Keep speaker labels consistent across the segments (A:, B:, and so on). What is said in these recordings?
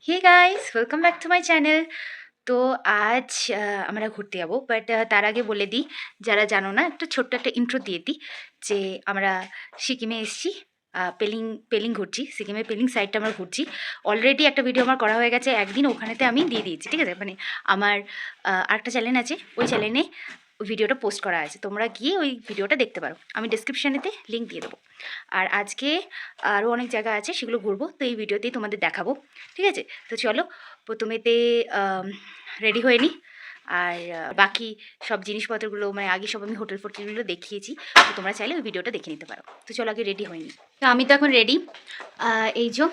A: Hey guys, welcome back to my channel. তো আজ আমরা ঘুরতে যাবো, বাট তার আগে বলে দিই, যারা জানো না, একটা ছোট্ট একটা ইন্ট্রো দিয়ে দিই যে আমরা সিকিমে এসেছি। পেলিং পেলিং ঘুরছি, সিকিমের পেলিং সাইডটা আমরা ঘুরছি। অলরেডি একটা ভিডিও আমার করা হয়ে গেছে একদিন, ওখানেতে আমি দিয়ে দিয়েছি, ঠিক আছে? মানে আমার আরেকটা চ্যানেল আছে, ওই চ্যানেলে ভিডিওটা পোস্ট করা আছে, তোমরা গিয়ে ওই ভিডিওটা দেখতে পারো। আমি ডিসক্রিপশানেতে লিঙ্ক দিয়ে দেবো। আর আজকে আরও অনেক জায়গা আছে, সেগুলো ঘুরবো, তো এই ভিডিওতেই তোমাদের দেখাবো, ঠিক আছে? তো চলো, প্রথমেতে রেডি হয়ে নিই। আর বাকি সব জিনিসপত্রগুলো মানে আগে সব আমি হোটেলগুলো দেখিয়েছি, তো তোমরা চাইলে ওই ভিডিওটা দেখে নিতে পারো। তো চলো আগে রেডি হয়ে নিই। তো আমি তো এখন রেডি, এই যে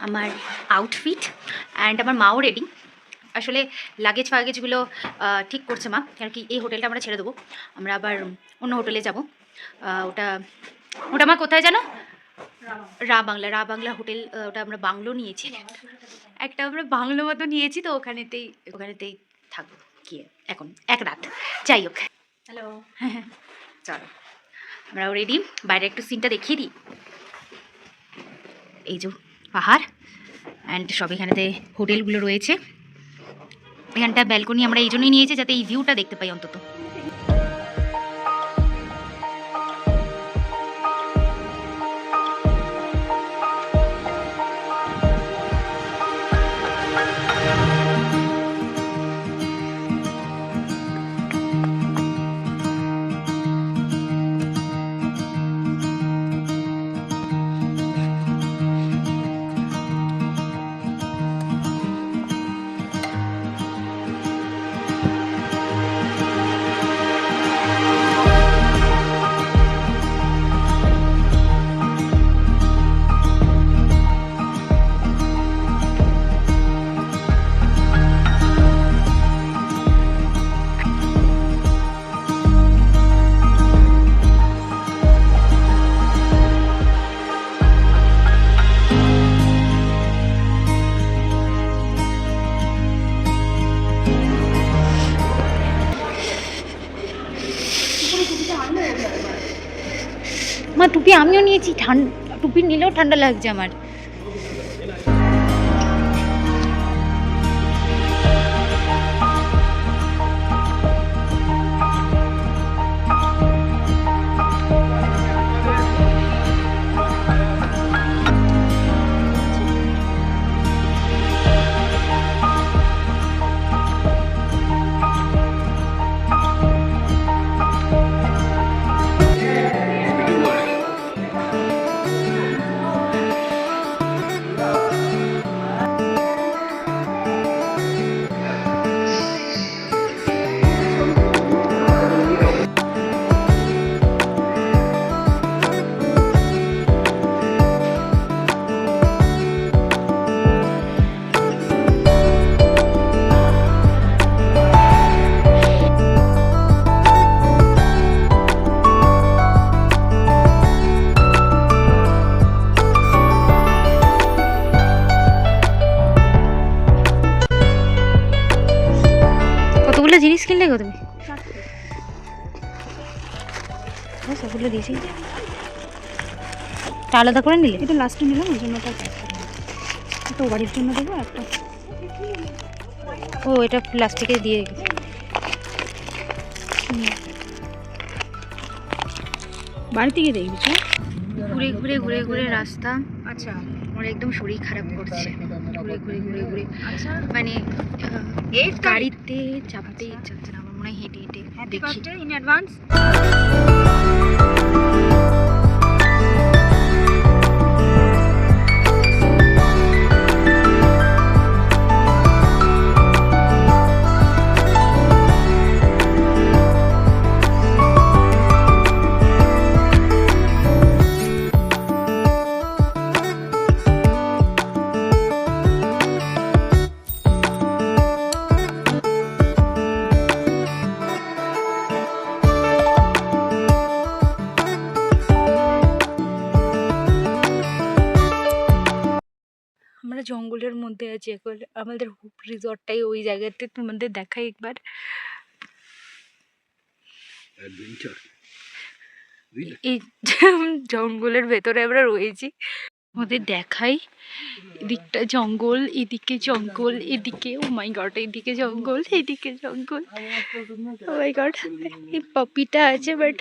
A: আমার আউটফিট, অ্যান্ড আমার মাও রেডি। আসলে লাগেজ ফাগেজগুলো ঠিক করছে মা, কারণ কি এই হোটেলটা আমরা ছেড়ে দেবো, আমরা আবার অন্য হোটেলে যাব। ওটা ওটা আমার কোথায় জানো? রা বাংলা হোটেল। ওটা আমরা বাংলো নিয়েছি, একটা আমরা বাংলো মতো নিয়েছি, তো ওখানেতেই থাকবো গিয়ে এখন এক রাত। যাই হোক, হ্যালো। চলো আমরাও রেডি, বাইরে একটু সিনটা দেখিয়ে দিই। এই যে পাহাড়, অ্যান্ড সব এখানেতে হোটেলগুলো রয়েছে। এখানটা ব্যালকনি আমরা এই জন্যই নিয়েছি, যাতে এই ভিউটা দেখতে পাই অন্তত। মা টুপি আমিও নিয়েছি, টুপি নিলেও ঠান্ডা লাগছে আমার। কতগুলো জিনিস কিনলে গো তুমি? সবগুলো দিয়েছি, আলাদা করে নিলে?
B: এটা লাস্টে নিলাম, ওই জন্য একটা বাড়ির জন্য দেবো একটা।
A: ও, এটা প্লাস্টিকে দিয়ে রেখেছি।
B: বাড়ি থেকে দেখবি
A: ঘুরে ঘুরে ঘুরে ঘুরে রাস্তা,
B: আচ্ছা,
A: আমার একদম শরীর খারাপ করছে। ঘুরে ঘুরে ঘুরে ঘুরে
B: আচ্ছা,
A: মানে গাড়িতে চাপতে ইচ্ছা হচ্ছে না, আমার মনে হয় হেঁটে হেঁটে
B: হ্যাপি
A: দেখি।
B: Birthday in advance.
A: আমরা জঙ্গলের মধ্যে আছি এখন, আমাদের রিসর্টটাই ওই জায়গাতে, তোমাদের দেখাই একবার। এই জঙ্গলের ভেতরে আমরা রয়েছি, ওদের দেখাই, এদিকটা জঙ্গল, এদিকে জঙ্গল, এদিকে ও মাই গড, এদিকে জঙ্গল, এদিকে জঙ্গল, ও মাই গড। এই পপিটা আছে বাট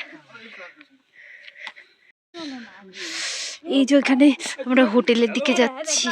A: এই যে ওখানে আমরা হোটেলের দিকে যাচ্ছি।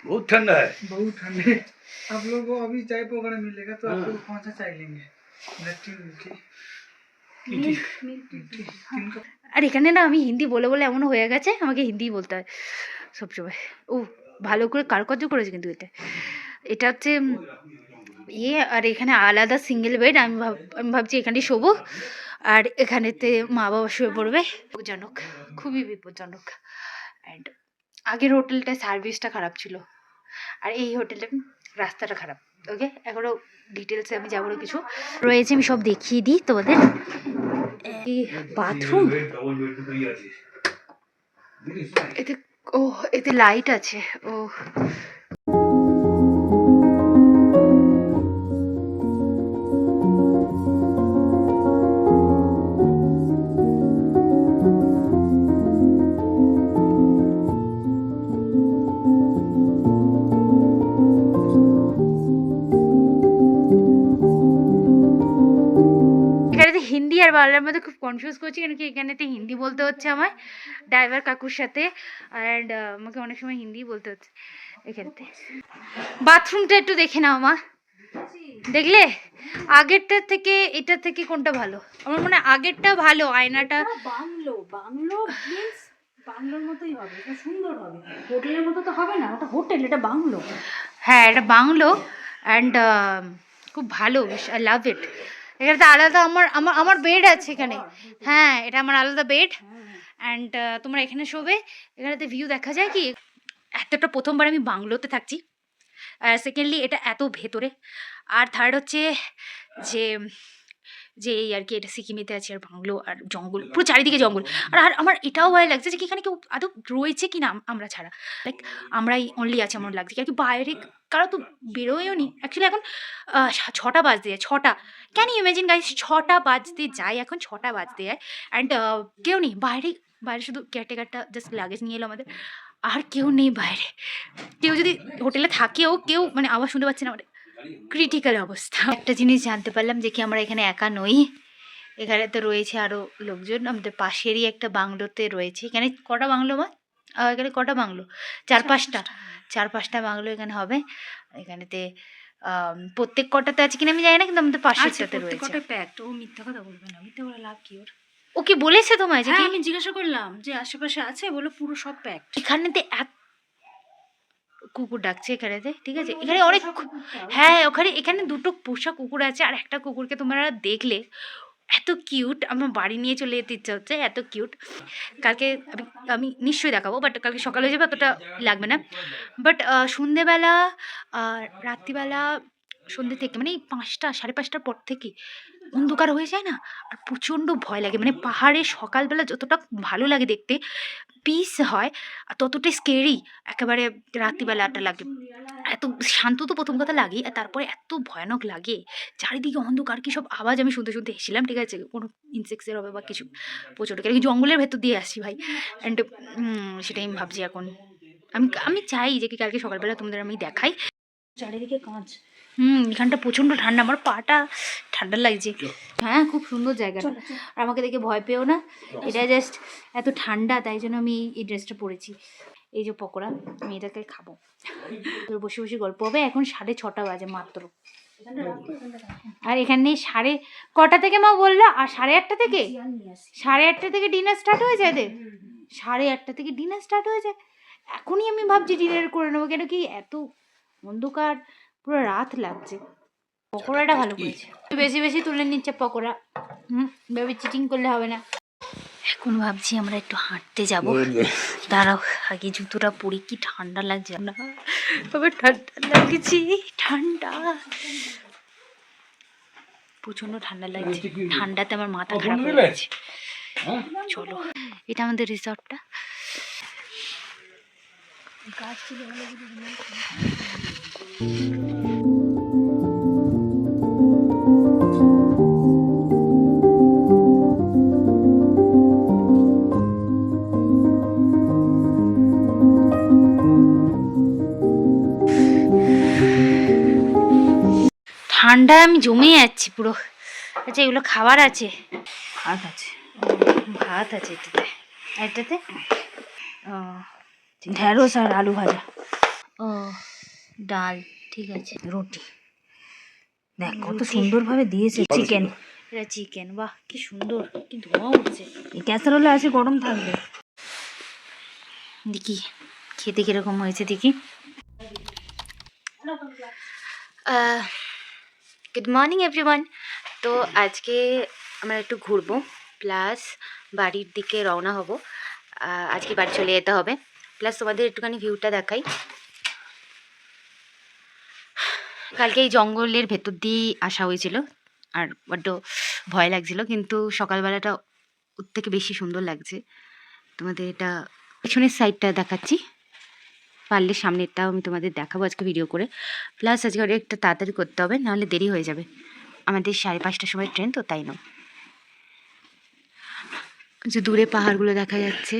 C: बहुत ठंडा है।
D: बहुत ठंडे। आप लोगों को अभी चाय पकौड़ा मिलेगा तो आप लोग कौन सा चाय लेंगे? लट्टी मीठी तीन का।
A: আর এখানে না আমি হিন্দি বলে বলে এমন হয়ে গেছে, আমাকে হিন্দি বলতে হয় সবসময়। ও ভালো করে কারুকার্য করেছে কিন্তু এটা হচ্ছে ইয়ে। আর এখানে আলাদা সিঙ্গেল বেড। আমি ভাবছি এখানেই শোবো, আর এখানেতে মা বাবা শুয়ে পড়বে। বিপজ্জনক, খুবই বিপজ্জনক। অ্যান্ড আগের হোটেলটায় সার্ভিসটা খারাপ ছিল, আর এই হোটেলের রাস্তাটা খারাপ। ওকে, এখনও ডিটেলসে আমি যাবো না, কিছু রয়েছে আমি সব দেখিয়ে দিই তোমাদের। এই বাথরুম, এতে ও এতে লাইট আছে। ও হিন্দি আর বাংলার মধ্যে খুব কনফিউজ করছি, কেন কি এখানেতে হিন্দি বলতে হচ্ছে আমার ড্রাইভার কাকুর সাথে, অ্যান্ড আমাকে অনেক সময় হিন্দি বলতে হচ্ছে এখানেতে। বাথরুমটা একটু দেখে নাও মা, দেখলে আগেরটার থেকে এটার থেকে কোনটা ভালো? আমার মনে হয় আগেরটা ভালো, আয়নাটা
B: বাংলো মিন্স বাংলোর মতোই হবে, এটা সুন্দর হবে, হোটেলের মতো তো হবে না, ওটা হোটেল, এটা বাংলো।
A: হ্যাঁ, এটা বাংলো অ্যান্ড খুব ভালো, আই লাভ ইট। এখানে তো আলাদা আমার আমার আমার বেড আছে এখানে। হ্যাঁ, এটা আমার আলাদা বেড অ্যান্ড তোমরা এখানে শোবে। এখানেতে ভিউ দেখা যায় কি, এতটা প্রথমবার আমি বাংলোতে থাকছি, আর সেকেন্ডলি এটা এত ভেতরে, আর থার্ড হচ্ছে যে যে এই আর কি এটা সিকিমেতে আছে, আর বাংলো আর জঙ্গল, পুরো চারিদিকে জঙ্গল। আর আর আমার এটাও ভয় লাগছে যে কি এখানে কেউ আদৌ রয়েছে কি না আমরা ছাড়া, লাইক আমরাই অনলি আছে আমার লাগছে, আর কি বাইরে কারো তো বেরোয়ও নি। অ্যাকচুয়ালি এখন 6টা বাজতে যায়, 6টা, ক্যান ইউ ইমাজিন গাইস, 6টা বাজতে যায়, এখন 6টা বাজতে যায় অ্যান্ড কেউ নেই বাইরে। বাইরে শুধু কেয়ারটেকারটা জাস্ট লাগেজ নিয়ে এলো আমাদের, আর কেউ নেই বাইরে। কেউ যদি হোটেলে থাকেও কেউ মানে আওয়াজ শুনতে পাচ্ছে না, মানে ক্রিটিক্যাল অবস্থা। একটা জিনিস জানতে পারলাম যে কি আমরা এখানে একা নই, এখানে তো রয়েছে আরও লোকজন। আমাদের পাশেরই একটা বাংলোতে রয়েছে। এখানে কটা বাংলো মা? এখানে কটা বাংলো? 4-5টা বাংলো এখানে হবে। এখানেতে প্রত্যেক কটাতে আছে কিনা আমি জানি না, কিন্তু আমাদের পাশেরটাতে রয়েছে।
B: প্যাক্ট। ও মিথ্যা কথা বলবে না, মিথ্যা বলে লাভ কি ওর?
A: ও কি বলেছে তোমায় যে কি?
B: আমি জিজ্ঞাসা করলাম যে আশেপাশে আছে, বলো পুরো সব প্যাক্ট।
A: এখানেতে কুকুর ডাকছে এখানেতে, ঠিক আছে? এখানে অনেক, হ্যাঁ এখানে 2টো পোষা কুকুর আছে, আর একটা কুকুরকে তোমরা দেখলে এত কিউট, আমার বাড়ি নিয়ে চলে যেতে ইচ্ছা হচ্ছে, এত কিউট। কালকে আমি নিশ্চয়ই দেখাবো, বাট কালকে সকালে হয়ে যাবে, অতটা লাগবে না। বাট সন্ধেবেলা আর রাত্রিবেলা, সন্ধ্যে থেকে মানে 5টা 5:30টার পর থেকে অন্ধকার হয়ে যায় না, আর প্রচণ্ড ভয় লাগে। মানে পাহাড়ে সকালবেলা যতটা ভালো লাগে দেখতে, পিস হয়, আর ততটাই স্কেরি একেবারে রাত্রিবেলাটা লাগে। এত শান্ত তো প্রথম কথা লাগেই, আর তারপরে এত ভয়ানক লাগে, চারিদিকে অন্ধকার, কি সব আওয়াজ আমি শুনতে শুনতে হেসেছিলাম, ঠিক আছে? কোনো ইনসেক্টসের হবে বা কিছু, প্রচণ্ড কি জঙ্গলের ভেতর দিয়ে আসছি ভাই। অ্যান্ড সেটাই আমি ভাবছি এখন। আমি চাই যে কি কালকে সকালবেলা তোমাদের আমি দেখাই।
B: চারিদিকে কাঁচ।
A: এখানটা প্রচণ্ড ঠান্ডা, আমার পাটা ঠান্ডা লাগছে। হ্যাঁ, খুব সুন্দর জায়গা, আর আমাকে দেখে ভয় পেও না, এটা জাস্ট এত ঠান্ডা, তাই জন্য আমি এই ড্রেসটা পরেছি। এই যে পকোড়া, আমি এটাকে খাবো, তোর বসে বসে গল্প হবে। এখন 6:30 বাজে মাত্র, আর এখানে কটা থেকে মা বললো? আর 8:30 থেকে 8:30 থেকে ডিনার স্টার্ট হয়ে যায় এদের, 8:30 থেকে ডিনার স্টার্ট হয়ে যায়। এখনই আমি ভাবছি ডিনার করে নেবো, কেন কি এত অন্ধকার, পুরো রাত লাগছে। পকোড়াটা ভালো করেছে, বেশি বেশি তুলে নিচ্ছে পকোড়া। ভেবে চিটিং করলে হবে না। এখন ভাবছি আমরা একটু হাঁটতে যাব। দাঁড়াও আগে জুতোটা পরি, কি ঠান্ডা লাগছে না, তবে ঠান্ডা লাগছে, ঠান্ডা প্রচন্ড ঠান্ডা লাগছে। ঠান্ডাতে আমার মাথা খারাপ হয়ে গেছে। চলো, এটা আমাদের রিসর্টটা। গাছ ছিল ভালো ঠান্ডায় আমি জমে যাচ্ছি পুরো। আচ্ছা এগুলো খাবার আছে? ভাত আছে, ভাত আছে এটাতে, এটাতে ও ঢেঁড়স আর আলু ভাজা, ও ডাল, ঠিক আছে, রুটি। দেখ কত সুন্দরভাবে দিয়েছে। চিকেন, এটা চিকেন, বাহ কি সুন্দর, কি ধোঁয়া উঠছে। এই ক্যাসারোলে আছে, গরম থাকবে। দেখি খেতে কিরকম হয়েছে দেখি। Good morning everyone. তো আজকে আমরা একটু ঘুরবো, প্লাস বাড়ির দিকে রওনা হব। আজকে বাড়ি চলে যেতে হবে, প্লাস তোমাদের একটুখানি ভিউটা দেখাই। কালকে এই জঙ্গলের ভেতর দিয়েই আসা হয়েছিল, আর বড্ড ভয় লাগছিল, কিন্তু সকালবেলাটা ওর থেকে বেশি সুন্দর লাগছে। তোমাদের এটা পেছনের সাইডটা দেখাচ্ছি, পারলে সামনেরটাও আমি তোমাদের দেখাবো আজকে ভিডিও করে। প্লাস আজকে একটু তাড়াতাড়ি করতে হবে, নাহলে দেরি হয়ে যাবে। আমাদের 5:30টার সময় ট্রেন, তো তাই না। যে দূরে পাহাড়গুলো দেখা যাচ্ছে।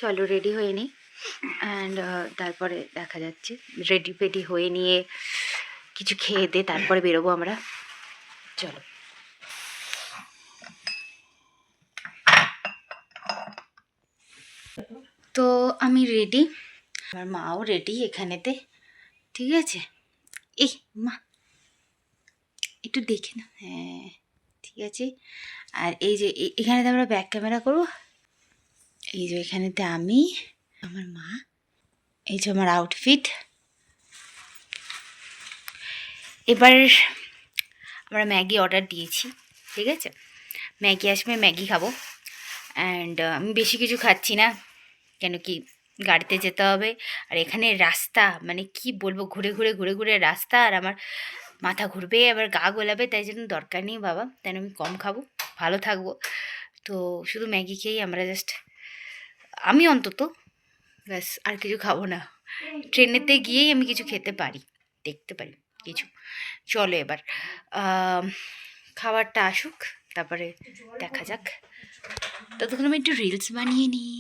A: চলো রেডি হয়ে নিই, অ্যান্ড তারপরে দেখা যাচ্ছে। রেডি ফেডি হয়ে নিয়ে কিছু খেয়ে দিয়ে তারপরে বেরোবো আমরা। চলো। তো আমি রেডি, আমার মাও রেডি এখানেতে, ঠিক আছে। এই মা একটু দেখে না, হ্যাঁ ঠিক আছে। আর এই যে এখানেতে আমরা ব্যাক ক্যামেরা করবো। এই যে এখানেতে আমি, আমার মা, এই যে আমার আউটফিট। এবার আমরা ম্যাগি অর্ডার দিয়েছি, ঠিক আছে। ম্যাগি আসবে, ম্যাগি খাবো। অ্যান্ড আমি বেশি কিছু খাচ্ছি না, কেন কি গাড়িতে যেতে হবে। আর এখানে রাস্তা মানে কি বলবো, ঘুরে ঘুরে ঘুরে ঘুরে রাস্তা, আর আমার মাথা ঘুরবে, আবার গা গোলাবে, তাই জন্য দরকার নেই বাবা। তাই আমি কম খাবো, ভালো থাকবো। তো শুধু ম্যাগি খেয়েই আমরা জাস্ট, আমি অন্তত ব্যাস, আর কিছু খাবো না। ট্রেনেতে গিয়েই আমি কিছু খেতে পারি, দেখতে পারি কিছু। চলো এবার খাবারটা আসুক, তারপরে দেখা যাক। ততক্ষণ আমি একটু রিলস বানিয়ে নিই।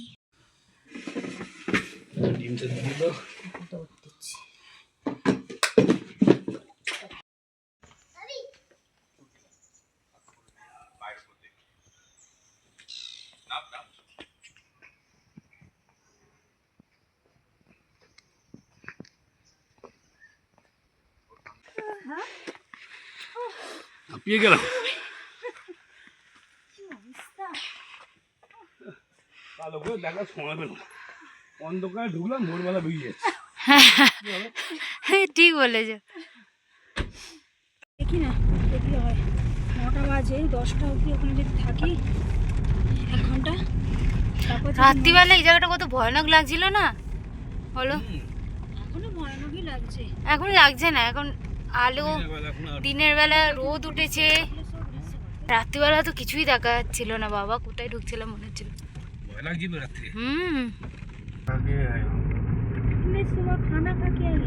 C: হাঁপিয়ে গেলাম। কালো করে দেখার সময় পেলাম, অন্ধকারে ঢুকলাম, ভোরবেলা বেরিয়ে যাচ্ছে।
A: ঠিক বলেছো।
B: দেখি না দেখলে হয়, 9টা বাজে, 10টা অবধি ওখানে যদি থাকি 1 ঘন্টা, তারপর
A: রাত্রিবেলা এই জায়গাটা কত ভয়ানক লাগছিল না, বলো।
B: এখনো ভয়ানকই লাগছে।
A: এখন লাগছে না, এখন আলো, দিনের বেলা রোদ উঠেছে। রাত্রিবেলা তো কিছুই দেখা যাচ্ছিল না বাবা, কোথায় ঢুকছিলাম মনে হচ্ছিল।
C: ভয় লাগছিল রাত্রে।
B: तुमने सुबह खाना खा के आई?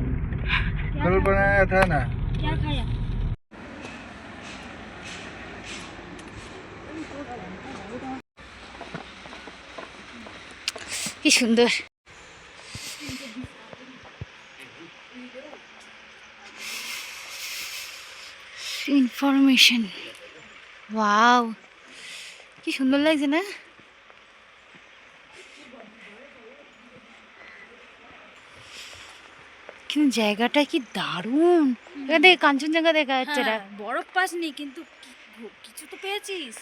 D: कल बनाया था ना।
B: क्या खाया?
A: কি সুন্দর। ইনফরমেশন, ওয়াও কি সুন্দর লাগছে না। কিন্তু জায়গাটা কি দারুণ, এখান থেকে কাঞ্চনজঙ্ঘা দেখা যাচ্ছে।
B: বরফ পাসনি কিন্তু কিছু তো পেয়েছিস।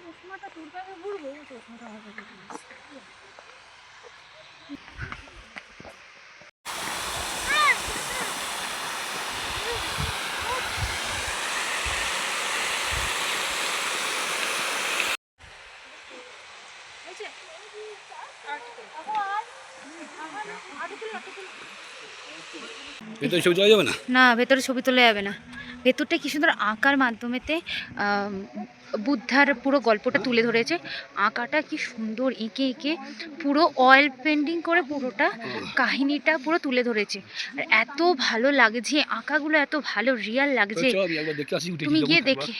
B: চশমাটা তোর কাছে ঘুরবো, চশমাটা হবে।
C: ভেতরে ছবি যাওয়া যাবে না?
A: না, ভেতরে ছবি তোলা যাবে না। ভেতরটা কি সুন্দর আঁকার মাধ্যমেতে বুদ্ধার পুরো গল্পটা তুলে ধরেছে। আঁকাটা কি সুন্দর এঁকে এঁকে পুরো অয়েল পেন্টিং করে পুরোটা কাহিনীটা পুরো তুলে ধরেছে। আর এত ভালো লাগছে আঁকাগুলো, এত ভালো রিয়াল লাগছে।
C: চল একবার দেখে আসি, উঠে
A: তুমি গিয়ে দেখে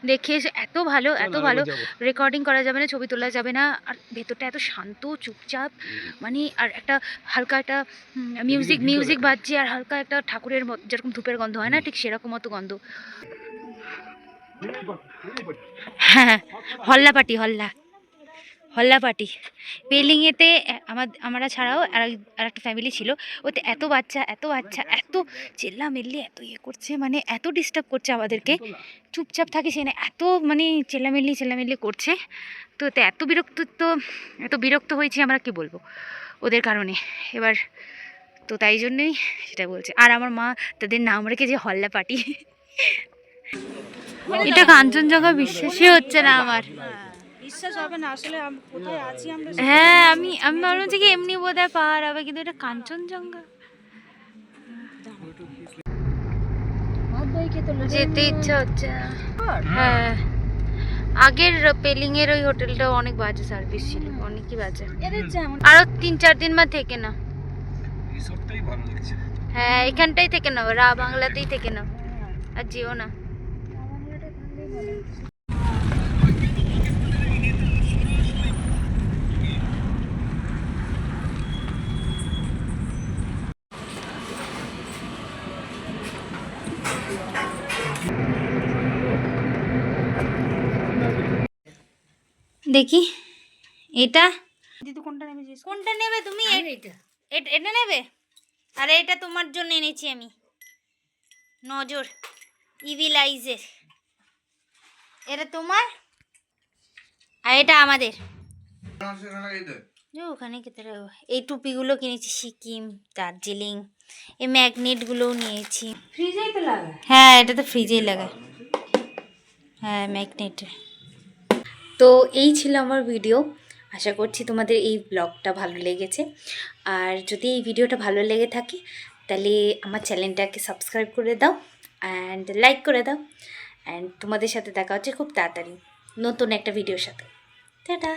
A: দেখে এসে এত ভালো এত ভালো। রেকর্ডিং করা যাবে না, ছবি তোলা যাবে না। আর ভেতরটা এত শান্ত চুপচাপ, মানে আর একটা হালকা একটা মিউজিক বাজছে, আর হালকা একটা ঠাকুরের যেরকম ধূপের গন্ধ হয় না, ঠিক সেরকম মতো গন্ধ। হ্যাঁ, হল্লা পার্টি পেলিংয়েতে আমরা ছাড়াও আর একটা ফ্যামিলি ছিল। ওতে এত বাচ্চা এত চেল্লামেল্লি, এত ইয়ে করছে, মানে এত ডিস্টার্ব করছে আমাদেরকে। চুপচাপ থাকে সে না, এত মানে চেল্লামেল্লি করছে। তো এতে এত বিরক্ত হয়েছি আমরা, কি বলবো ওদের কারণে। এবার তো তাই জন্যই সেটা বলছে। আর আমার মা তাদের নাম রেখেছে হল্লা পার্টি। এটা কাঞ্চনজঙ্ঘা বিশ্বাসই হচ্ছে না আমার।
B: বিশ্বাস হবে না আসলে কোথায় আছি আমরা।
A: হ্যাঁ, আমি ভাবলাম যে কি এমনি বোধহয় পাহাড় হবে, কিন্তু এটা কাঞ্চনজঙ্ঘা। যেতে ইচ্ছা হচ্ছে না। হ্যাঁ, আগের পেলিং এর ওই হোটেলটা অনেক বাজে সার্ভিস ছিল, অনেকই বাজে। আরো 3-4 দিন মা থেকে না।
C: রিসোর্টটাই ভালো লাগছে।
A: হ্যাঁ, এখানটাই থেকে নাও, বাংলাতেই থেকে নাও, আর যেও না। দেখি এটা
B: দিদি কোনটা নেবে?
A: কোনটা নেবে তুমি? এটা নেবে? আরে এটা তোমার জন্য এনেছি আমি, নজর ইভিল আইজের। এটা তোমার আর এটা আমাদের। ওখানে এই টুপিগুলো কিনেছি সিকিম, দার্জিলিং। এই ম্যাগনেটগুলোও নিয়েছি।
B: ফ্রিজেই তো লাগা।
A: হ্যাঁ, এটা তো ফ্রিজেই লাগায়। হ্যাঁ, ম্যাগনেট। তো এই ছিল আমার ভিডিও। আশা করছি তোমাদের এই ব্লগটা ভালো লেগেছে। আর যদি এই ভিডিওটা ভালো লেগে থাকে তাহলে আমার চ্যানেলটাকে সাবস্ক্রাইব করে দাও অ্যান্ড লাইক করে দাও। অ্যান্ড তোমাদের সাথে দেখা হচ্ছে খুব তাড়াতাড়ি নতুন একটা ভিডিওর সাথে। টাটা।